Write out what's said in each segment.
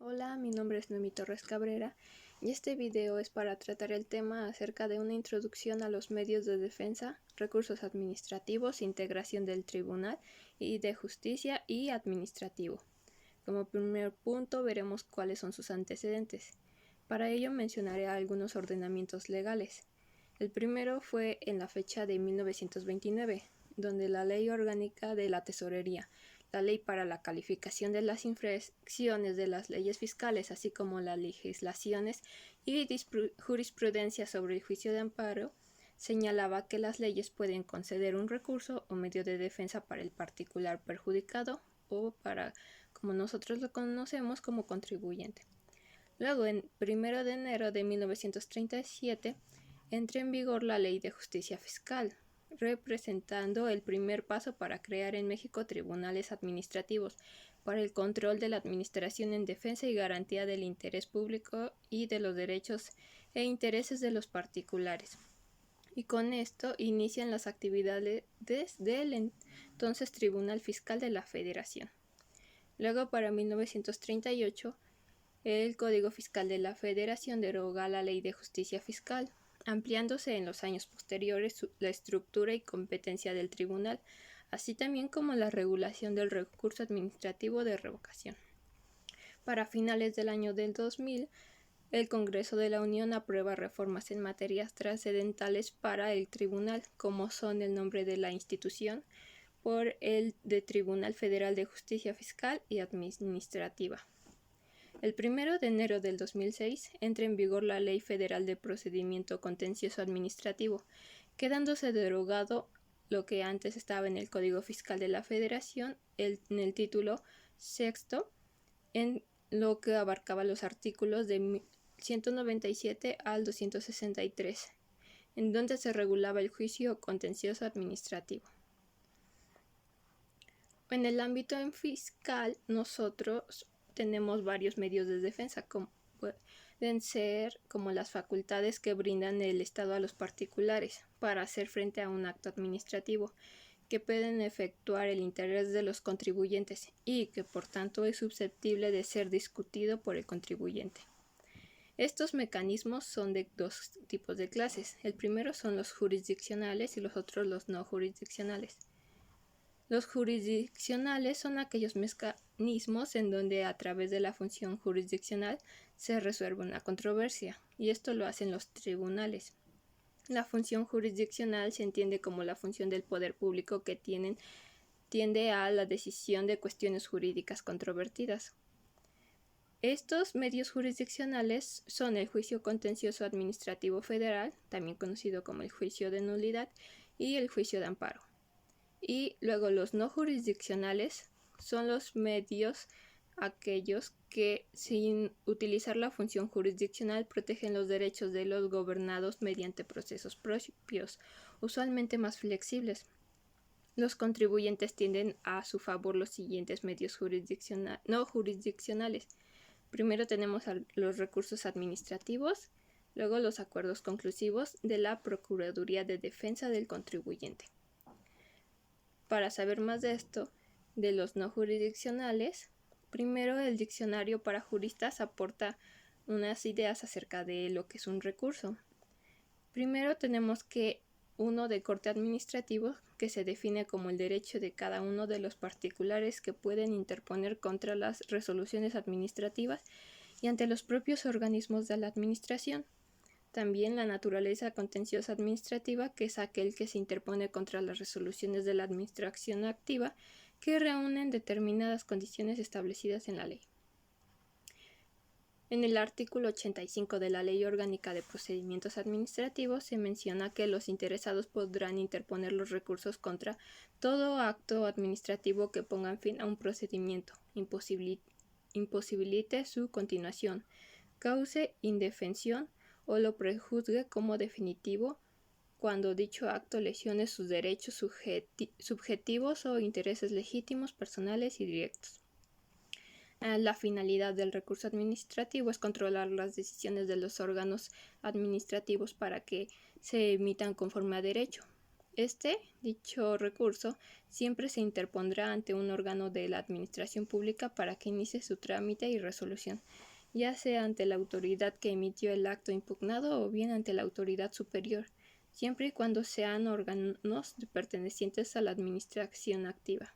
Hola, mi nombre es Noemí Torres Cabrera y este video es para tratar el tema acerca de una introducción a los medios de defensa, recursos administrativos, integración del Tribunal y de Justicia y Administrativo. Como primer punto veremos cuáles son sus antecedentes. Para ello mencionaré algunos ordenamientos legales. El primero fue en la fecha de 1929, donde la Ley Orgánica de la Tesorería, la Ley para la Calificación de las Infracciones de las Leyes Fiscales, así como las legislaciones y jurisprudencia sobre el juicio de amparo, señalaba que las leyes pueden conceder un recurso o medio de defensa para el particular perjudicado o para, como nosotros lo conocemos, como contribuyente. Luego, en 1 de enero de 1937, entra en vigor la Ley de Justicia Fiscal, representando el primer paso para crear en México tribunales administrativos para el control de la administración en defensa y garantía del interés público y de los derechos e intereses de los particulares. Y con esto inician las actividades del entonces Tribunal Fiscal de la Federación. Luego, para 1938, el Código Fiscal de la Federación deroga la Ley de Justicia Fiscal, ampliándose en los años posteriores la estructura y competencia del tribunal, así también como la regulación del recurso administrativo de revocación. Para finales del año del 2000, el Congreso de la Unión aprueba reformas en materias trascendentales para el tribunal, como son el nombre de la institución por el de Tribunal Federal de Justicia Fiscal y Administrativa. El 1 de enero del 2006 entra en vigor la Ley Federal de Procedimiento Contencioso Administrativo, quedándose derogado lo que antes estaba en el Código Fiscal de la Federación, en el título sexto, en lo que abarcaba los artículos de 197 al 263, en donde se regulaba el juicio contencioso administrativo. En el ámbito fiscal, nosotros tenemos varios medios de defensa, como pueden ser como las facultades que brindan el Estado a los particulares para hacer frente a un acto administrativo, que pueden efectuar el interés de los contribuyentes y que por tanto es susceptible de ser discutido por el contribuyente. Estos mecanismos son de dos tipos de clases. El primero son los jurisdiccionales y los otros los no jurisdiccionales. Los jurisdiccionales son aquellos mecanismos en donde a través de la función jurisdiccional se resuelve una controversia, y esto lo hacen los tribunales. La función jurisdiccional se entiende como la función del poder público que tiende a la decisión de cuestiones jurídicas controvertidas. Estos medios jurisdiccionales son el juicio contencioso administrativo federal, también conocido como el juicio de nulidad, y el juicio de amparo. Y luego los no jurisdiccionales son los medios aquellos que, sin utilizar la función jurisdiccional, protegen los derechos de los gobernados mediante procesos propios, usualmente más flexibles. Los contribuyentes tienden a su favor los siguientes medios no jurisdiccionales. Primero tenemos los recursos administrativos, luego los acuerdos conclusivos de la Procuraduría de Defensa del Contribuyente. Para saber más de esto, de los no jurisdiccionales, primero el diccionario para juristas aporta unas ideas acerca de lo que es un recurso. Primero tenemos que uno de corte administrativo, que se define como el derecho de cada uno de los particulares que pueden interponer contra las resoluciones administrativas y ante los propios organismos de la administración. También la naturaleza contenciosa administrativa, que es aquel que se interpone contra las resoluciones de la administración activa que reúnen determinadas condiciones establecidas en la ley. En el artículo 85 de la Ley Orgánica de Procedimientos Administrativos se menciona que los interesados podrán interponer los recursos contra todo acto administrativo que ponga fin a un procedimiento, imposibilite su continuación, cause indefensión o lo prejuzgue como definitivo cuando dicho acto lesione sus derechos subjetivos o intereses legítimos, personales y directos. La finalidad del recurso administrativo es controlar las decisiones de los órganos administrativos para que se emitan conforme a derecho. Dicho recurso siempre se interpondrá ante un órgano de la administración pública para que inicie su trámite y resolución, ya sea ante la autoridad que emitió el acto impugnado o bien ante la autoridad superior, siempre y cuando sean órganos pertenecientes a la administración activa.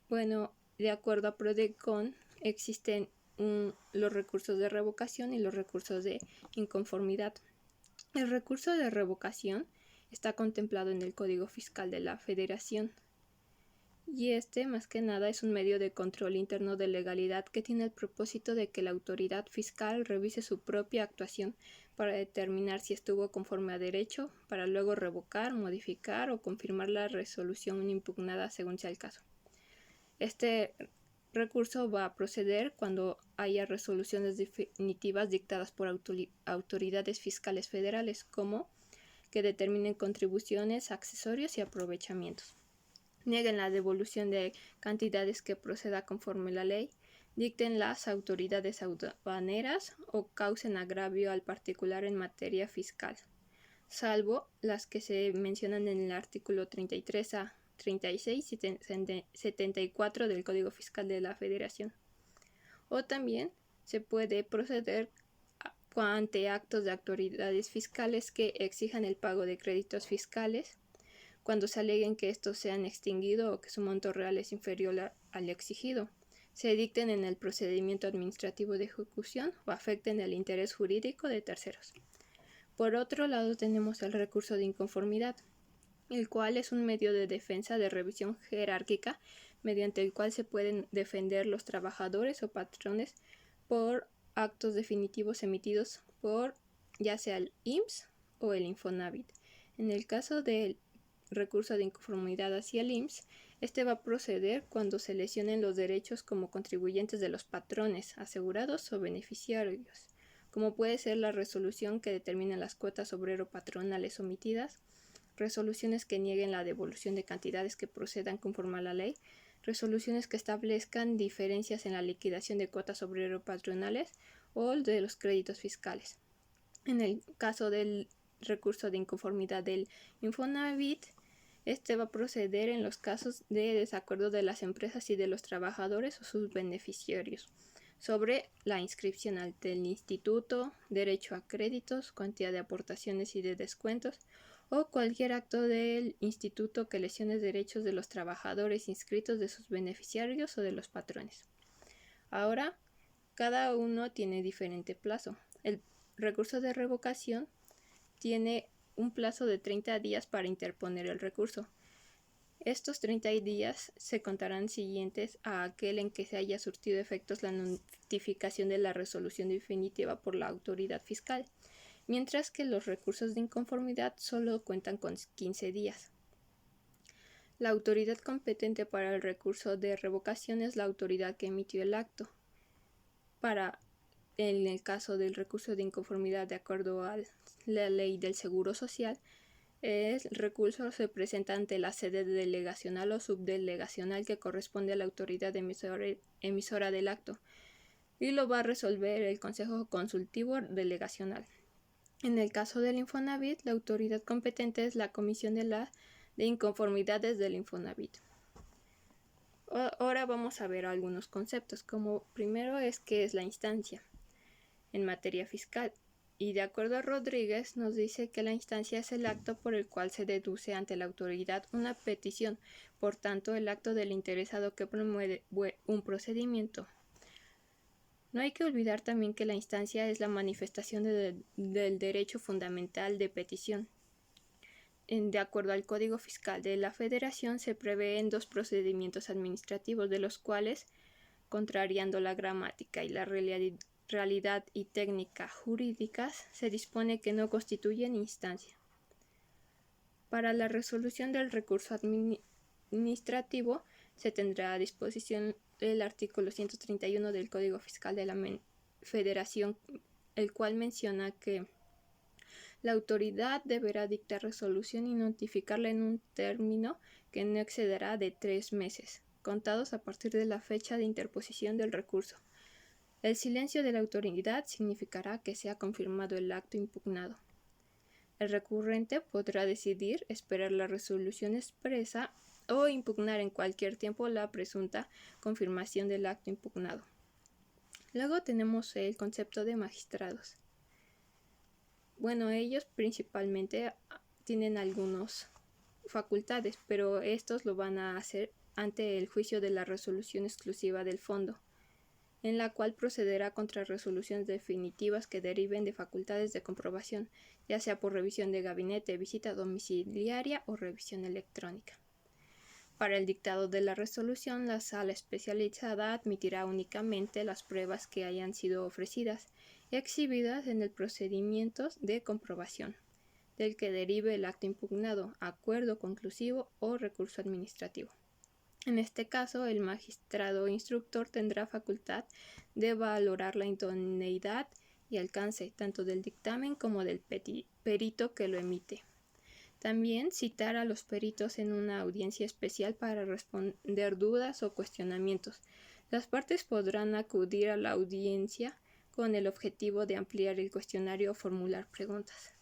Bueno, de acuerdo a PRODECON, existen los recursos de revocación y los recursos de inconformidad. El recurso de revocación está contemplado en el Código Fiscal de la Federación y más que nada, es un medio de control interno de legalidad que tiene el propósito de que la autoridad fiscal revise su propia actuación para determinar si estuvo conforme a derecho, para luego revocar, modificar o confirmar la resolución impugnada según sea el caso. Este recurso va a proceder cuando haya resoluciones definitivas dictadas por autoridades fiscales federales, como que determinen contribuciones, accesorios y aprovechamientos, nieguen la devolución de cantidades que proceda conforme la ley, dicten las autoridades aduaneras o causen agravio al particular en materia fiscal, salvo las que se mencionan en el artículo 33A, 36 y 74 del Código Fiscal de la Federación. O también se puede proceder ante actos de autoridades fiscales que exijan el pago de créditos fiscales cuando se aleguen que estos se han extinguido o que su monto real es inferior al exigido, se dicten en el procedimiento administrativo de ejecución o afecten el interés jurídico de terceros. Por otro lado, tenemos el recurso de inconformidad, el cual es un medio de defensa de revisión jerárquica mediante el cual se pueden defender los trabajadores o patrones por actos definitivos emitidos por ya sea el IMSS o el Infonavit. En el caso del recurso de inconformidad hacia el IMSS, va a proceder cuando se lesionen los derechos como contribuyentes de los patrones, asegurados o beneficiarios, como puede ser la resolución que determine las cuotas obrero-patronales omitidas, resoluciones que nieguen la devolución de cantidades que procedan conforme a la ley, resoluciones que establezcan diferencias en la liquidación de cuotas obrero-patronales o de los créditos fiscales. En el caso del recurso de inconformidad del Infonavit, va a proceder en los casos de desacuerdo de las empresas y de los trabajadores o sus beneficiarios sobre la inscripción del instituto, derecho a créditos, cuantía de aportaciones y de descuentos, o cualquier acto del instituto que lesione derechos de los trabajadores inscritos, de sus beneficiarios o de los patrones. Ahora, cada uno tiene diferente plazo. El recurso de revocación tiene un plazo de 30 días para interponer el recurso. Estos 30 días se contarán siguientes a aquel en que se haya surtido efectos la notificación de la resolución definitiva por la autoridad fiscal, mientras que los recursos de inconformidad solo cuentan con 15 días. La autoridad competente para el recurso de revocación es la autoridad que emitió el acto. En el caso del recurso de inconformidad de acuerdo a la ley del Seguro Social, el recurso se presenta ante la sede delegacional o subdelegacional que corresponde a la autoridad emisora del acto y lo va a resolver el Consejo Consultivo Delegacional. En el caso del Infonavit, la autoridad competente es la Comisión de Inconformidades del Infonavit. Ahora vamos a ver algunos conceptos, como primero qué es la instancia en materia fiscal. Y de acuerdo a Rodríguez, nos dice que la instancia es el acto por el cual se deduce ante la autoridad una petición, por tanto, el acto del interesado que promueve un procedimiento. No hay que olvidar también que la instancia es la manifestación del derecho fundamental de petición. De acuerdo al Código Fiscal de la Federación, se prevén 2 procedimientos administrativos, de los cuales, contrariando la gramática y la realidad y técnica jurídicas, se dispone que no constituyen instancia. Para la resolución del recurso administrativo se tendrá a disposición el artículo 131 del Código Fiscal de la Federación, el cual menciona que la autoridad deberá dictar resolución y notificarla en un término que no excederá de 3 meses, contados a partir de la fecha de interposición del recurso. El silencio de la autoridad significará que se ha confirmado el acto impugnado. El recurrente podrá decidir esperar la resolución expresa o impugnar en cualquier tiempo la presunta confirmación del acto impugnado. Luego tenemos el concepto de magistrados. Bueno, ellos principalmente tienen algunas facultades, pero estos lo van a hacer ante el juicio de la resolución exclusiva del fondo, en la cual procederá contra resoluciones definitivas que deriven de facultades de comprobación, ya sea por revisión de gabinete, visita domiciliaria o revisión electrónica. Para el dictado de la resolución, la sala especializada admitirá únicamente las pruebas que hayan sido ofrecidas y exhibidas en el procedimiento de comprobación, del que derive el acto impugnado, acuerdo conclusivo o recurso administrativo. En este caso, el magistrado instructor tendrá facultad de valorar la idoneidad y alcance tanto del dictamen como del perito que lo emite. También citar a los peritos en una audiencia especial para responder dudas o cuestionamientos. Las partes podrán acudir a la audiencia con el objetivo de ampliar el cuestionario o formular preguntas.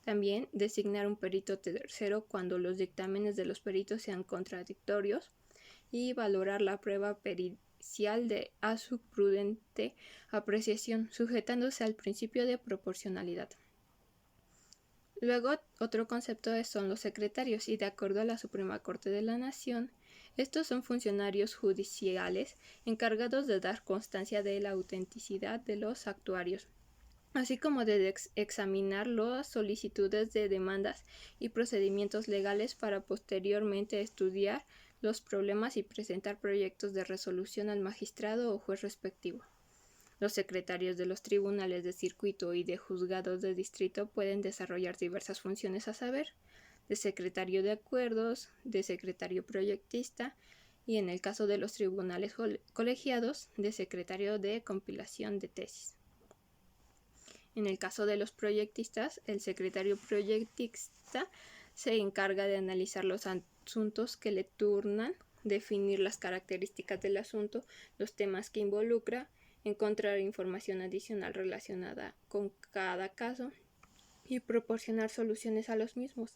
También designar un perito tercero cuando los dictámenes de los peritos sean contradictorios y valorar la prueba pericial a su prudente apreciación, sujetándose al principio de proporcionalidad. Luego, otro concepto son los secretarios, y de acuerdo a la Suprema Corte de la Nación, estos son funcionarios judiciales encargados de dar constancia de la autenticidad de los actuarios, así como de examinar las solicitudes de demandas y procedimientos legales para posteriormente estudiar los problemas y presentar proyectos de resolución al magistrado o juez respectivo. Los secretarios de los tribunales de circuito y de juzgados de distrito pueden desarrollar diversas funciones, a saber, de secretario de acuerdos, de secretario proyectista y, en el caso de los tribunales colegiados, de secretario de compilación de tesis. En el caso de los proyectistas, el secretario proyectista se encarga de analizar los asuntos que le turnan, definir las características del asunto, los temas que involucra, encontrar información adicional relacionada con cada caso y proporcionar soluciones a los mismos.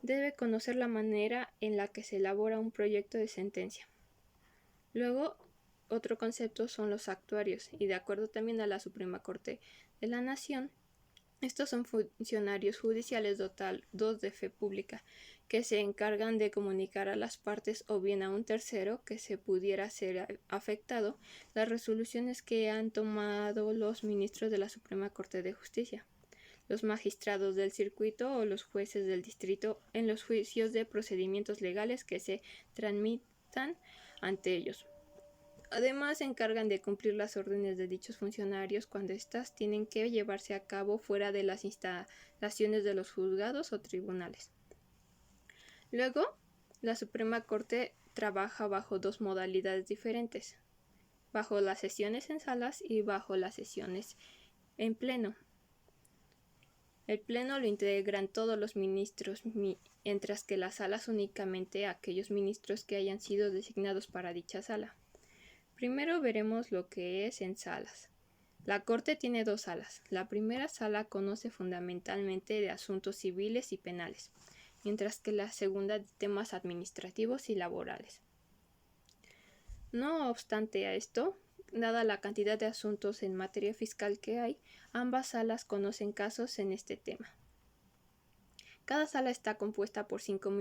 Debe conocer la manera en la que se elabora un proyecto de sentencia. Luego, otro concepto son los actuarios, y de acuerdo también a la Suprema Corte de la Nación, estos son funcionarios judiciales dotados de fe pública, que se encargan de comunicar a las partes o bien a un tercero que se pudiera ser afectado las resoluciones que han tomado los ministros de la Suprema Corte de Justicia, los magistrados del circuito o los jueces del distrito en los juicios de procedimientos legales que se tramitan ante ellos. Además, se encargan de cumplir las órdenes de dichos funcionarios cuando éstas tienen que llevarse a cabo fuera de las instalaciones de los juzgados o tribunales. Luego, la Suprema Corte trabaja bajo dos modalidades diferentes, bajo las sesiones en salas y bajo las sesiones en pleno. El pleno lo integran todos los ministros, mientras que las salas únicamente aquellos ministros que hayan sido designados para dicha sala. Primero veremos lo que es en salas. La Corte tiene dos salas. La primera sala conoce fundamentalmente de asuntos civiles y penales, mientras que la segunda de temas administrativos y laborales. No obstante a esto, dada la cantidad de asuntos en materia fiscal que hay, ambas salas conocen casos en este tema. Cada sala está compuesta por 5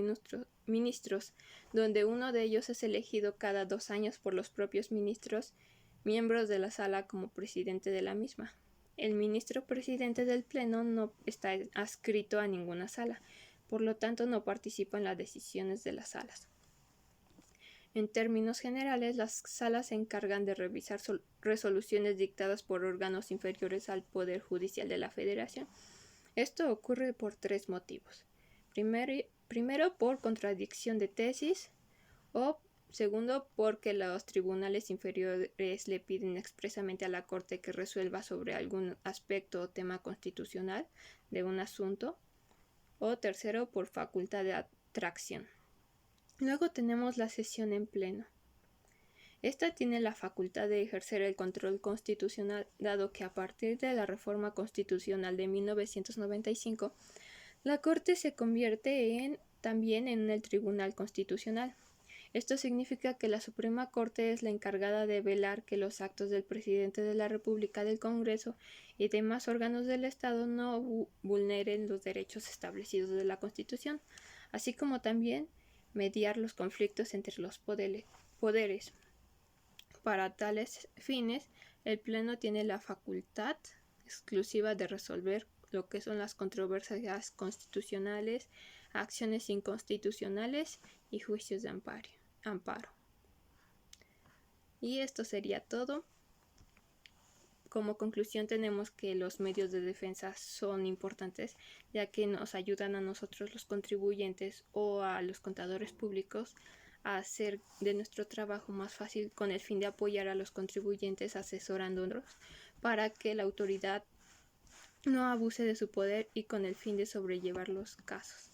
ministros, donde uno de ellos es elegido cada 2 años por los propios ministros, miembros de la sala como presidente de la misma. El ministro presidente del Pleno no está adscrito a ninguna sala, por lo tanto no participa en las decisiones de las salas. En términos generales, las salas se encargan de revisar resoluciones dictadas por órganos inferiores al Poder Judicial de la Federación. Esto ocurre por 3 motivos. Primero, por contradicción de tesis, o segundo, porque los tribunales inferiores le piden expresamente a la Corte que resuelva sobre algún aspecto o tema constitucional de un asunto, o tercero, por facultad de atracción. Luego tenemos la sesión en pleno. Esta tiene la facultad de ejercer el control constitucional, dado que a partir de la reforma constitucional de 1995 La Corte se convierte también en el Tribunal Constitucional. Esto significa que la Suprema Corte es la encargada de velar que los actos del Presidente de la República, del Congreso y demás órganos del Estado no vulneren los derechos establecidos de la Constitución, así como también mediar los conflictos entre los poderes. Para tales fines, el Pleno tiene la facultad exclusiva de resolver lo que son las controversias constitucionales, acciones inconstitucionales y juicios de amparo. Y esto sería todo. Como conclusión tenemos que los medios de defensa son importantes, ya que nos ayudan a nosotros los contribuyentes o a los contadores públicos a hacer de nuestro trabajo más fácil, con el fin de apoyar a los contribuyentes asesorándonos para que la autoridad no abuse de su poder y con el fin de sobrellevar los casos.